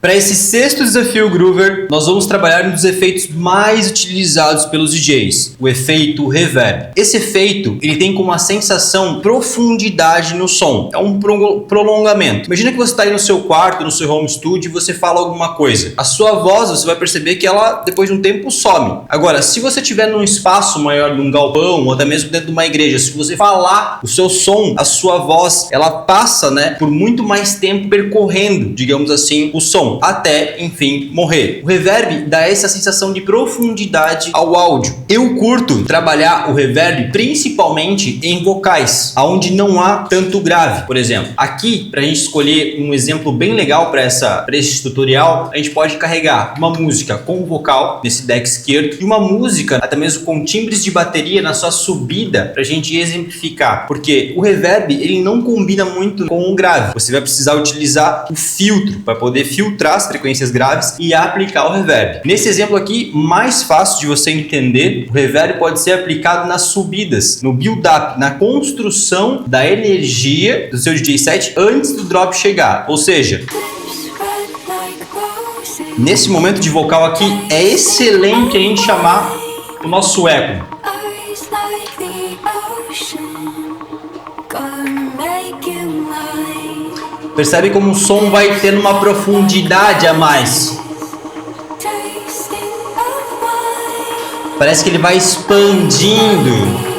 Para esse sexto desafio Groover, nós vamos trabalhar um dos efeitos mais utilizados pelos DJs, o efeito reverb. Esse efeito, ele tem como uma sensação profundidade no som, é um prolongamento. Imagina que você está aí no seu quarto, no seu home studio e você fala alguma coisa. A sua voz, você vai perceber que ela, depois de um tempo, some. Agora, se você estiver num espaço maior, num galpão, ou até mesmo dentro de uma igreja, se você falar o seu som, a sua voz, ela passa, por muito mais tempo percorrendo, digamos assim, o som, até, enfim, morrer. O reverb dá essa sensação de profundidade ao áudio. Eu curto trabalhar o reverb principalmente em vocais, onde não há tanto grave. Por exemplo, aqui, para a gente escolher um exemplo bem legal para esse tutorial, a gente pode carregar uma música com vocal nesse deck esquerdo e uma música, até mesmo com timbres de bateria na sua subida, para a gente exemplificar. Porque o reverb, ele não combina muito com o grave. Você vai precisar utilizar o filtro para poder filtrar as frequências graves e aplicar o reverb. Nesse exemplo aqui, mais fácil de você entender, o reverb pode ser aplicado nas subidas, no build-up, na construção da energia do seu DJ set antes do drop chegar. Ou seja, nesse momento de vocal aqui, é excelente a gente chamar o nosso eco. Percebe como o som vai tendo uma profundidade a mais. Parece que ele vai expandindo.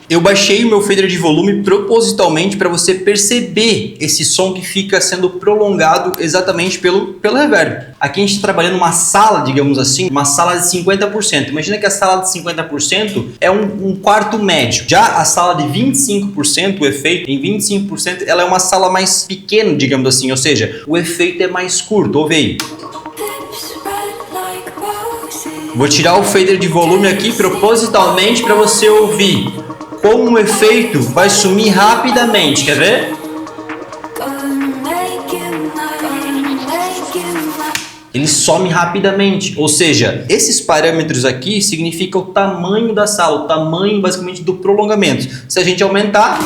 Eu baixei o meu fader de volume propositalmente para você perceber esse som que fica sendo prolongado exatamente pelo reverb. Aqui a gente está trabalhando uma sala, digamos assim, uma sala de 50%. Imagina que a sala de 50% é um quarto médio. Já a sala de 25%, o efeito em 25%, ela é uma sala mais pequena, digamos assim. Ou seja, o efeito é mais curto. Ouve aí. Vou tirar o fader de volume aqui propositalmente para você ouvir como o efeito vai sumir rapidamente, quer ver? Ele some rapidamente, ou seja, esses parâmetros aqui significam o tamanho da sala, o tamanho basicamente do prolongamento. Se a gente aumentar,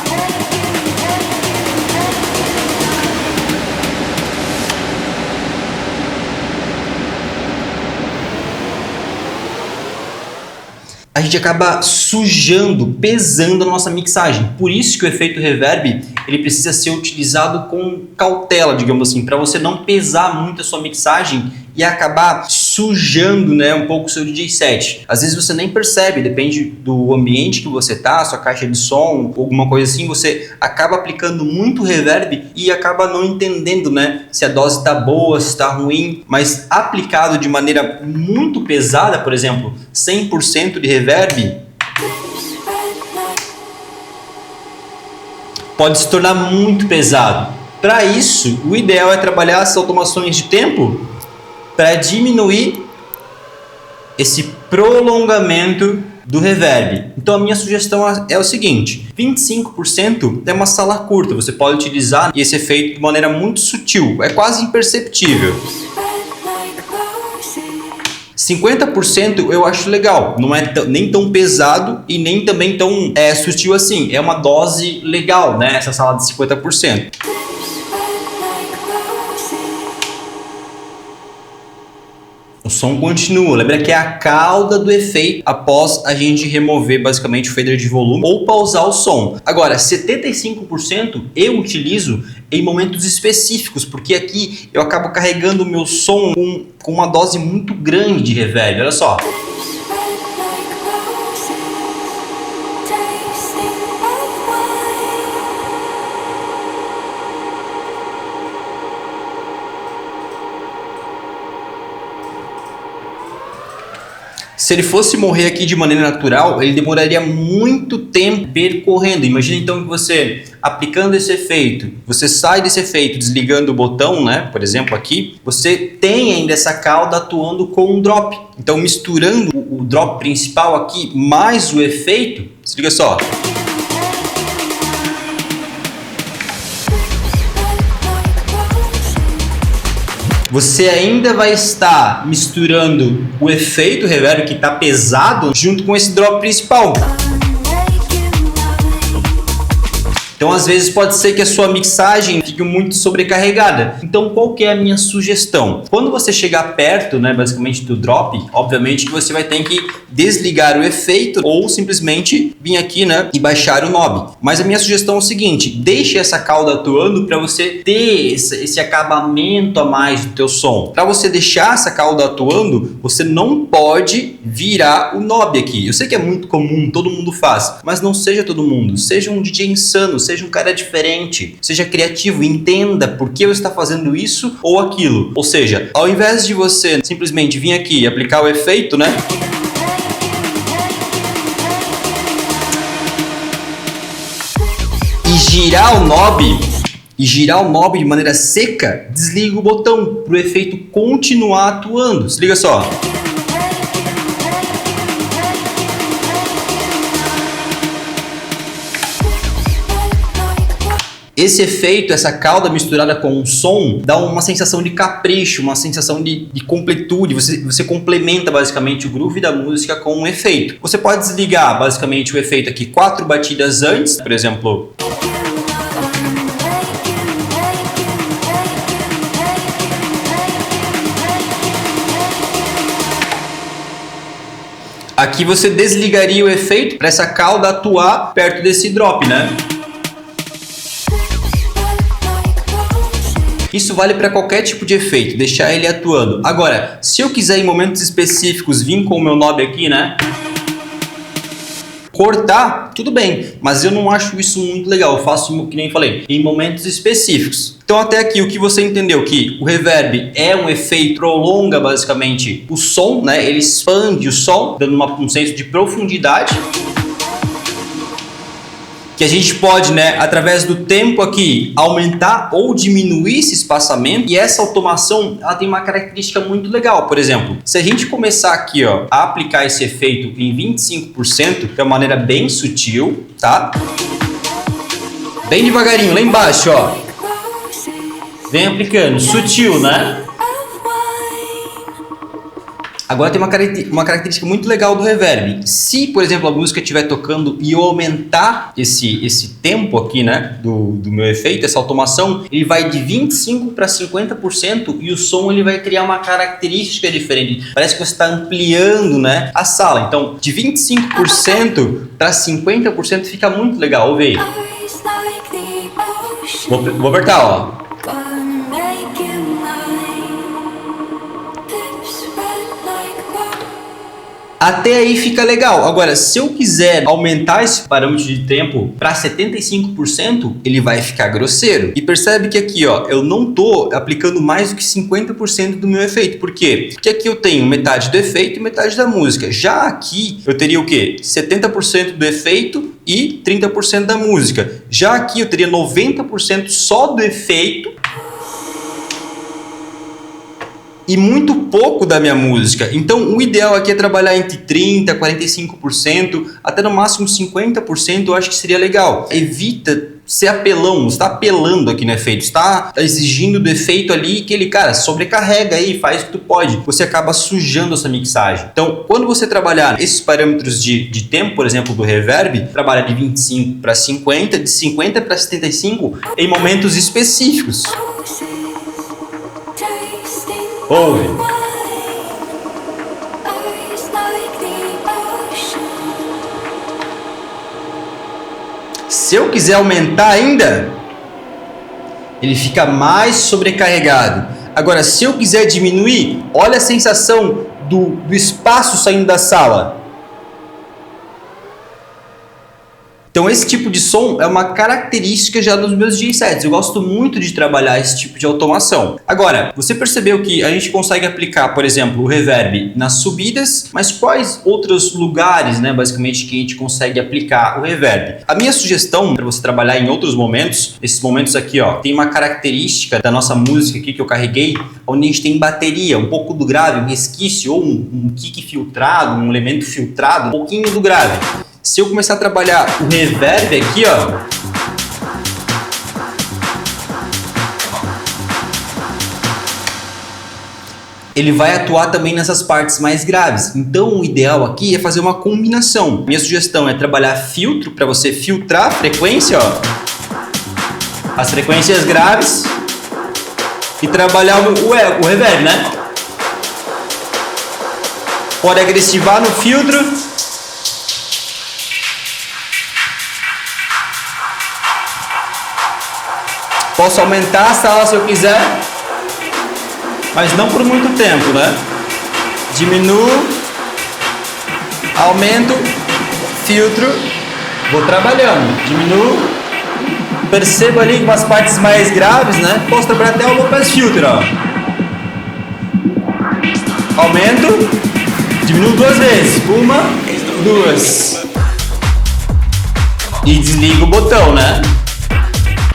a gente acaba sujando, pesando a nossa mixagem. Por isso que o efeito reverb, ele precisa ser utilizado com cautela, digamos assim, para você não pesar muito a sua mixagem e acabar sujando, um pouco o seu DJ set. Às vezes você nem percebe, depende do ambiente que você tá, sua caixa de som, alguma coisa assim, você acaba aplicando muito reverb e acaba não entendendo, se a dose tá boa, se tá ruim, mas aplicado de maneira muito pesada, por exemplo, 100% de reverb, pode se tornar muito pesado. Para isso, o ideal é trabalhar as automações de tempo para diminuir esse prolongamento do reverb. Então a minha sugestão é o seguinte: 25% é uma sala curta, você pode utilizar esse efeito de maneira muito sutil, é quase imperceptível. 50% eu acho legal, não é nem tão pesado e nem também tão sutil assim, é uma dose legal, essa sala de 50%. O som continua, lembra que é a cauda do efeito após a gente remover basicamente o fader de volume ou pausar o som. Agora, 75% eu utilizo em momentos específicos, porque aqui eu acabo carregando o meu som com uma dose muito grande de reverb, olha só. Se ele fosse morrer aqui de maneira natural, ele demoraria muito tempo percorrendo. Imagina então que você, aplicando esse efeito, você sai desse efeito desligando o botão, por exemplo aqui, você tem ainda essa cauda atuando com um drop. Então misturando o drop principal aqui mais o efeito, se liga só. você ainda vai estar misturando o efeito reverb que está pesado junto com esse drop principal. Então, às vezes, pode ser que a sua mixagem fique muito sobrecarregada. Então, qual que é a minha sugestão? Quando você chegar perto, né, basicamente do drop, obviamente que você vai ter que desligar o efeito ou simplesmente vir aqui, né, e baixar o knob. Mas a minha sugestão é o seguinte, deixe essa cauda atuando para você ter esse acabamento a mais do teu som. Para você deixar essa cauda atuando, você não pode virar o knob aqui. Eu sei que é muito comum, todo mundo faz, mas não seja todo mundo. Seja um DJ insano, seja um cara diferente, seja criativo, entenda por que eu está fazendo isso ou aquilo. Ou seja, ao invés de você simplesmente vir aqui e aplicar o efeito, né? E girar o knob de maneira seca, desliga o botão para o efeito continuar atuando. Se liga só. Esse efeito, essa cauda misturada com o som, dá uma sensação de capricho, uma sensação de completude. Você complementa basicamente o groove da música com um efeito. Você pode desligar basicamente o efeito aqui 4 batidas antes, por exemplo. Aqui você desligaria o efeito para essa cauda atuar perto desse drop, né? Isso vale para qualquer tipo de efeito, deixar ele atuando. Agora, se eu quiser em momentos específicos vir com o meu knob aqui, né? Cortar, tudo bem, mas eu não acho isso muito legal. Eu faço, que nem falei, em momentos específicos. Então até aqui o que você entendeu que o reverb é um efeito, prolonga basicamente o som, né? Ele expande o som, dando um senso de profundidade. Que a gente pode, né, através do tempo aqui, aumentar ou diminuir esse espaçamento. E essa automação, ela tem uma característica muito legal. Por exemplo, se a gente começar aqui, ó, a aplicar esse efeito em 25%, de uma maneira bem sutil, tá? Bem devagarinho, lá embaixo, ó. Vem aplicando, sutil, né? Agora tem uma característica muito legal do reverb. Se, por exemplo, a música estiver tocando e eu aumentar esse tempo aqui, né, do meu efeito, essa automação, ele vai de 25% para 50% e o som ele vai criar uma característica diferente. Parece que você está ampliando, né, a sala. Então, de 25% para 50% fica muito legal. Ouve aí. Vou apertar, ó. Até aí fica legal. Agora, se eu quiser aumentar esse parâmetro de tempo para 75%, ele vai ficar grosseiro. E percebe que aqui, ó, eu não tô aplicando mais do que 50% do meu efeito. Por quê? Porque aqui eu tenho metade do efeito e metade da música. Já aqui eu teria o quê? 70% do efeito e 30% da música. Já aqui eu teria 90% só do efeito e muito pouco da minha música. Então o ideal aqui é trabalhar entre 30%, 45%, até no máximo 50%, eu acho que seria legal. Evita ser apelão, você está apelando aqui no efeito, está exigindo do efeito ali que ele, cara, sobrecarrega aí, faz o que tu pode. Você acaba sujando essa mixagem. Então, quando você trabalhar esses parâmetros de tempo, por exemplo, do reverb, trabalha de 25 para 50, de 50 para 75 em momentos específicos. Ouve. Se eu quiser aumentar ainda, ele fica mais sobrecarregado. Agora, se eu quiser diminuir, olha a sensação do espaço saindo da sala. Então esse tipo de som é uma característica já dos meus DJ sets. Eu gosto muito de trabalhar esse tipo de automação. Agora, você percebeu que a gente consegue aplicar, por exemplo, o reverb nas subidas, mas quais outros lugares, né, basicamente, que a gente consegue aplicar o reverb? A minha sugestão para você trabalhar em outros momentos, esses momentos aqui, ó, tem uma característica da nossa música aqui que eu carreguei, onde a gente tem bateria, um pouco do grave, um resquício ou um kick filtrado, um elemento filtrado, um pouquinho do grave. Se eu começar a trabalhar o reverb aqui, ó, ele vai atuar também nessas partes mais graves. Então o ideal aqui é fazer uma combinação. Minha sugestão é trabalhar filtro para você filtrar a frequência, ó, as frequências graves, e trabalhar o reverb, né? Pode agressivar no filtro. Posso aumentar a sala se eu quiser, mas não por muito tempo, né? Diminuo, aumento, filtro, vou trabalhando, diminuo. Percebo ali umas partes mais graves, né? Posso trabalhar até o low pass filter, ó. Aumento, diminuo 2 vezes. 1, 2. E desligo o botão, né?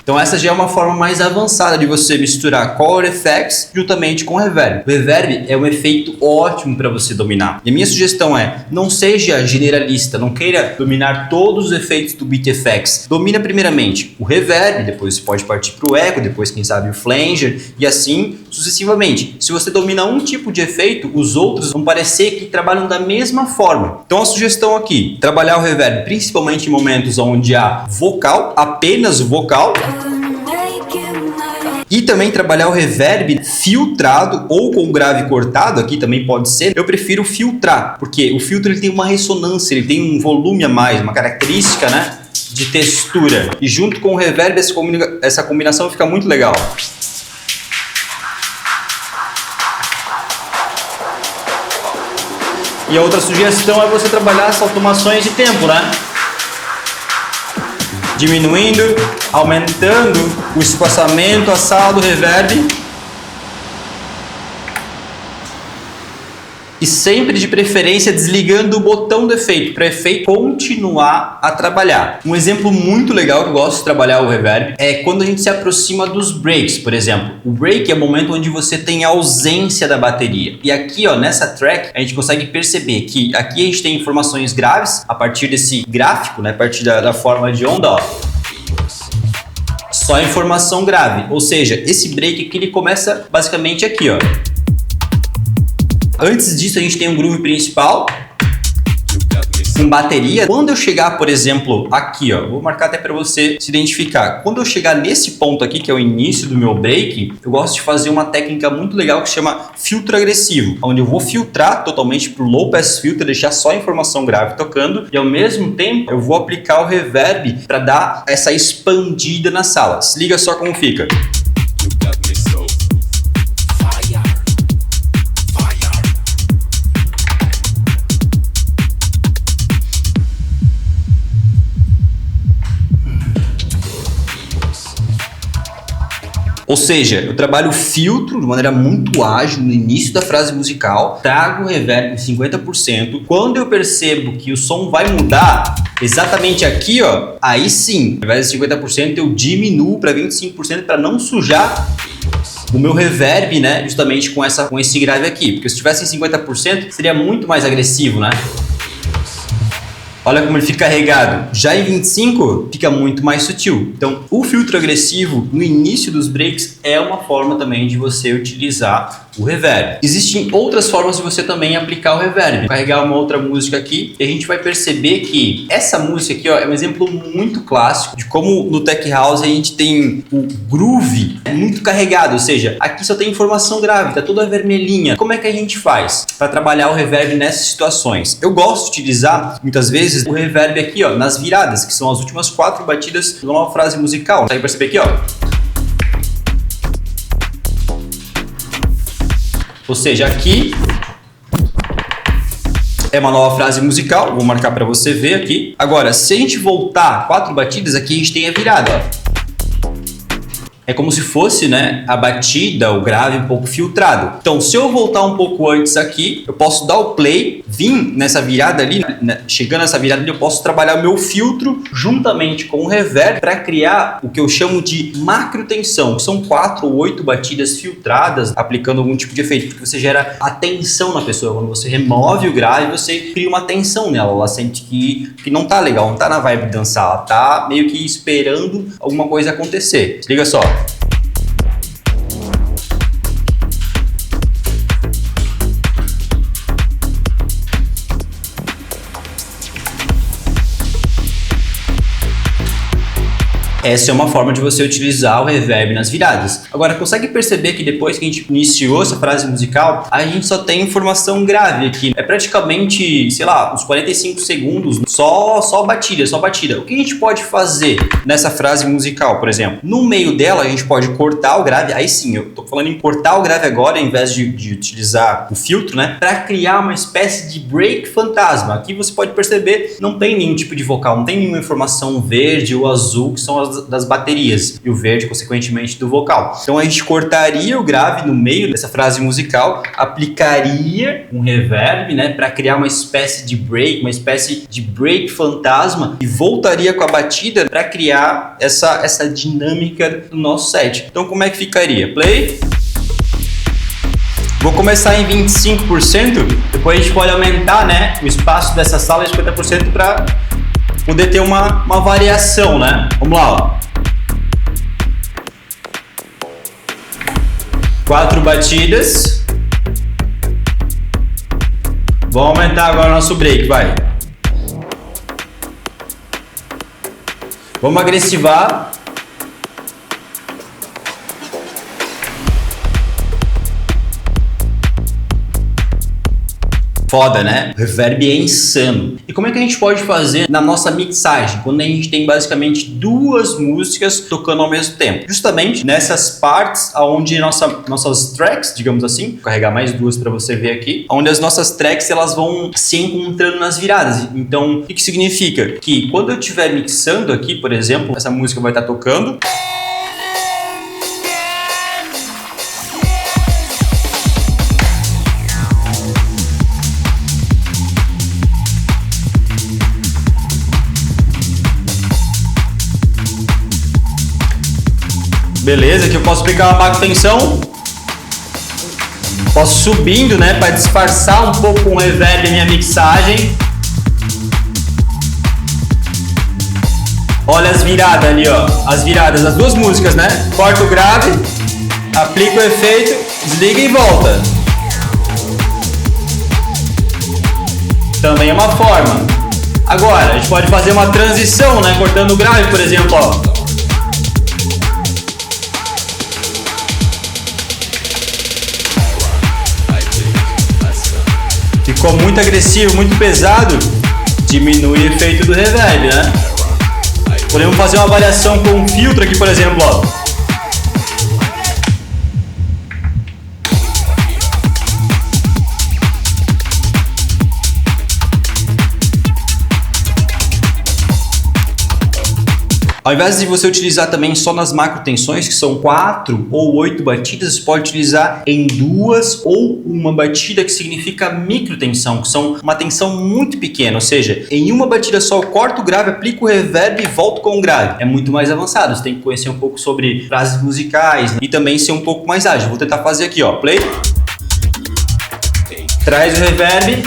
Então essa já é uma forma mais avançada de você misturar Color Effects juntamente com Reverb. O Reverb é um efeito ótimo para você dominar. E a minha sugestão é, não seja generalista, não queira dominar todos os efeitos do Beat Effects. Domina primeiramente o Reverb, depois você pode partir para o Echo, depois quem sabe o Flanger e assim sucessivamente. Se você domina um tipo de efeito, os outros vão parecer que trabalham da mesma forma. Então a sugestão aqui, trabalhar o Reverb principalmente em momentos onde há vocal, apenas vocal, e também trabalhar o reverb filtrado ou com grave cortado, aqui também pode ser. Eu prefiro filtrar, porque o filtro ele tem uma ressonância, ele tem um volume a mais, uma característica, né, de textura. E junto com o reverb essa combinação fica muito legal. E a outra sugestão é você trabalhar as automações de tempo, né? Diminuindo, aumentando o espaçamento, a sala do reverb. E sempre de preferência desligando o botão do efeito, para o efeito continuar a trabalhar. Um exemplo muito legal que eu gosto de trabalhar o reverb é quando a gente se aproxima dos breaks, por exemplo. O break é o momento onde você tem a ausência da bateria. E aqui, ó, nessa track, a gente consegue perceber que aqui a gente tem informações graves a partir desse gráfico, né, a partir da forma de onda, ó. Só informação grave, ou seja, esse break aqui ele começa basicamente aqui, ó. Antes disso a gente tem um groove principal com bateria. Quando eu chegar, por exemplo, aqui, ó, vou marcar até para você se identificar. Quando eu chegar nesse ponto aqui, que é o início do meu break, eu gosto de fazer uma técnica muito legal que se chama filtro agressivo, onde eu vou filtrar totalmente pro low pass filter, deixar só a informação grave tocando e ao mesmo tempo eu vou aplicar o reverb para dar essa expandida na sala. Se liga só como fica. Ou seja, eu trabalho o filtro de maneira muito ágil no início da frase musical, trago o reverb em 50%. Quando eu percebo que o som vai mudar, exatamente aqui, ó, aí sim, ao invés de 50%, eu diminuo para 25% para não sujar o meu reverb, né, justamente com esse grave aqui. Porque se tivesse em 50%, seria muito mais agressivo, né? Olha como ele fica carregado. Já em 25, fica muito mais sutil. Então, o filtro agressivo no início dos breaks é uma forma também de você utilizar o reverb. Existem outras formas de você também aplicar o reverb. Vou carregar uma outra música aqui e a gente vai perceber que essa música aqui, ó, é um exemplo muito clássico de como no Tech House a gente tem o groove muito carregado, ou seja, aqui só tem informação grave, tá toda vermelhinha. Como é que a gente faz para trabalhar o reverb nessas situações? Eu gosto de utilizar muitas vezes o reverb aqui, ó, nas viradas, que são as últimas 4 batidas de uma frase musical. Consegue perceber aqui, ó? Ou seja, aqui é uma nova frase musical, vou marcar para você ver aqui. Agora, se a gente voltar 4 batidas, aqui a gente tem a virada, ó. É como se fosse, né, a batida, o grave um pouco filtrado. Então, se eu voltar um pouco antes aqui, eu posso dar o play, vir nessa virada ali, né, chegando nessa virada ali, eu posso trabalhar o meu filtro juntamente com o reverb para criar o que eu chamo de macro tensão, que são 4 ou 8 batidas filtradas, aplicando algum tipo de efeito, porque você gera a tensão na pessoa. Quando você remove o grave, você cria uma tensão nela, ela sente que não tá legal, não tá na vibe de dançar, ela tá meio que esperando alguma coisa acontecer. Se liga só. Essa é uma forma de você utilizar o reverb nas viradas. Agora, consegue perceber que depois que a gente iniciou essa frase musical, a gente só tem informação grave aqui. É praticamente, sei lá, uns 45 segundos, só batida, só batida. O que a gente pode fazer nessa frase musical, por exemplo? No meio dela, a gente pode cortar o grave. Aí sim, eu tô falando em cortar o grave agora, ao invés de utilizar o filtro, né? Para criar uma espécie de break fantasma. Aqui você pode perceber, não tem nenhum tipo de vocal, não tem nenhuma informação verde ou azul, que são as das baterias, e o verde, consequentemente, do vocal. Então a gente cortaria o grave no meio dessa frase musical, aplicaria um reverb, né, para criar uma espécie de break fantasma, e voltaria com a batida para criar essa dinâmica do nosso set. Então como é que ficaria? Play. Vou começar em 25%, depois a gente pode aumentar, né, o espaço dessa sala em 50% para poder ter uma variação, né? Vamos lá, ó. 4 batidas. Vamos aumentar agora o nosso break, vai. Vamos agressivar. Foda, né? O reverb é insano. E como é que a gente pode fazer na nossa mixagem, quando a gente tem basicamente duas músicas tocando ao mesmo tempo? Justamente nessas partes onde nossas tracks, digamos assim, vou carregar mais duas para você ver aqui, onde as nossas tracks elas vão se encontrando nas viradas. Então, o que significa? Que quando eu estiver mixando aqui, por exemplo, essa música vai estar tocando. Beleza, aqui eu posso pegar uma baixo tensão, posso subindo, né, para disfarçar um pouco com o reverb a minha mixagem. Olha as viradas ali, ó, as viradas das duas músicas, né? Corta o grave, aplica o efeito, desliga e volta. Também é uma forma. Agora, a gente pode fazer uma transição, né, cortando o grave, por exemplo, ó. Ficou muito agressivo, muito pesado, diminui o efeito do reverb, né? Podemos fazer uma variação com um filtro aqui, por exemplo, ó. Ao invés de você utilizar também só nas macro tensões, que são 4 ou 8 batidas, você pode utilizar em 2 ou uma batida, que significa micro tensão, que são uma tensão muito pequena, ou seja, em uma batida só eu corto o grave, aplico o reverb e volto com o grave. É muito mais avançado, você tem que conhecer um pouco sobre frases musicais, né? E também ser um pouco mais ágil. Vou tentar fazer aqui, ó, play. Traz o reverb.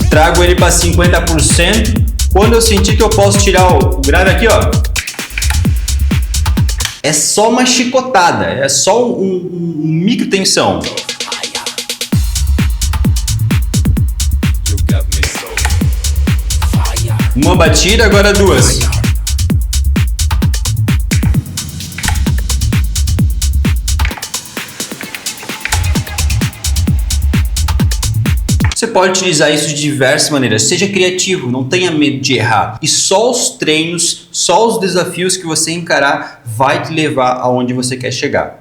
Trago ele para 50%. Quando eu sentir que eu posso tirar o grave aqui, ó, é só uma chicotada, é só um micro tensão. Uma batida, agora duas. Você pode utilizar isso de diversas maneiras, seja criativo, não tenha medo de errar. E só os treinos, só os desafios que você encarar vai te levar aonde você quer chegar.